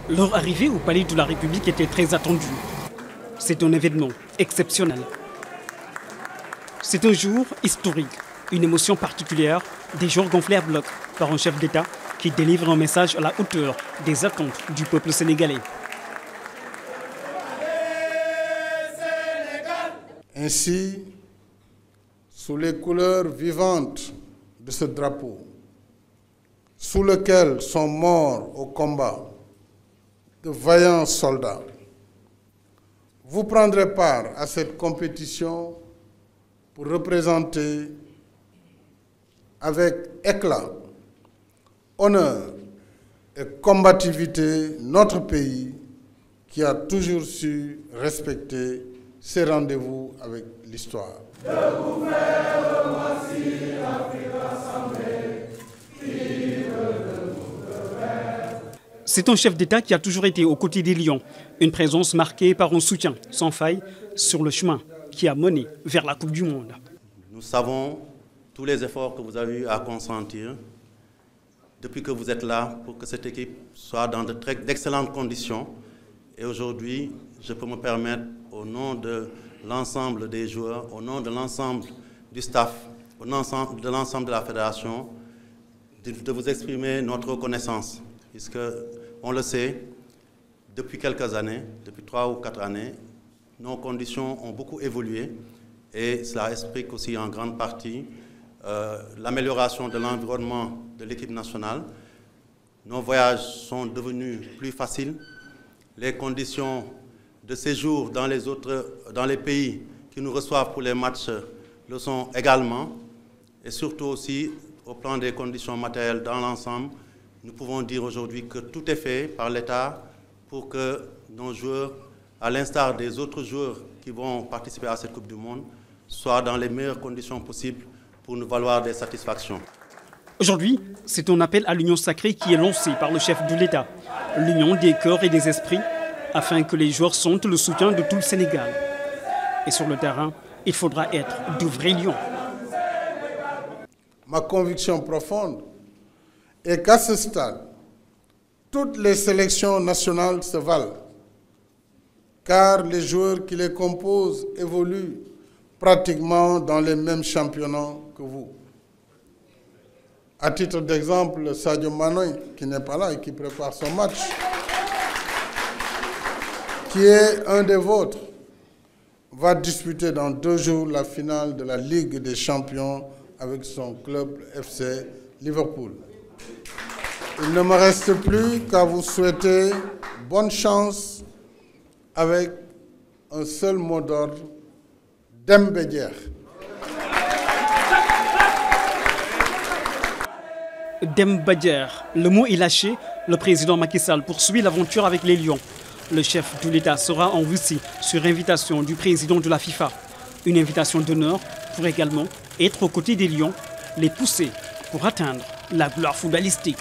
Leur arrivée au Palais de la République était très attendue. C'est un événement exceptionnel. C'est un jour historique, une émotion particulière, des jours gonflés à bloc par un chef d'État qui délivre un message à la hauteur des attentes du peuple sénégalais. Ainsi, sous les couleurs vivantes de ce drapeau, sous lequel sont morts au combat de vaillants soldats, vous prendrez part à cette compétition pour représenter avec éclat, honneur et combativité notre pays qui a toujours su respecter ses rendez-vous avec l'histoire. C'est un chef d'État qui a toujours été aux côtés des Lions, une présence marquée par un soutien sans faille sur le chemin qui a mené vers la Coupe du Monde. Nous savons tous les efforts que vous avez eu à consentir depuis que vous êtes là pour que cette équipe soit dans d'excellentes conditions. Et aujourd'hui, je peux me permettre, au nom de l'ensemble des joueurs, au nom de l'ensemble du staff, au nom de l'ensemble de la fédération, de vous exprimer notre reconnaissance. Puisque, on le sait, depuis quelques années, depuis 3 ou 4 années, nos conditions ont beaucoup évolué et cela explique aussi en grande partie l'amélioration de l'environnement de l'équipe nationale. Nos voyages sont devenus plus faciles. Les conditions de séjour dans les pays qui nous reçoivent pour les matchs le sont également. Et surtout aussi, au plan des conditions matérielles dans l'ensemble, nous pouvons dire aujourd'hui que tout est fait par l'État pour que nos joueurs, à l'instar des autres joueurs qui vont participer à cette Coupe du Monde, soient dans les meilleures conditions possibles pour nous valoir des satisfactions. Aujourd'hui, c'est un appel à l'union sacrée qui est lancé par le chef de l'État, l'union des cœurs et des esprits, afin que les joueurs sentent le soutien de tout le Sénégal. Et sur le terrain, il faudra être de vrais lions. Ma conviction profonde est qu'à ce stade, toutes les sélections nationales se valent, car les joueurs qui les composent évoluent pratiquement dans les mêmes championnats que vous. À titre d'exemple, Sadio Mané, qui n'est pas là et qui prépare son match, qui est un des vôtres, va disputer dans 2 jours la finale de la Ligue des Champions avec son club FC Liverpool. Il ne me reste plus qu'à vous souhaiter bonne chance avec un seul mot d'ordre, Demba Dier. Demba Dier, le mot est lâché, le président Macky Sall poursuit l'aventure avec les Lions. Le chef de l'État sera en Russie sur invitation du président de la FIFA. Une invitation d'honneur pour également être aux côtés des Lions, les pousser pour atteindre la gloire footballistique.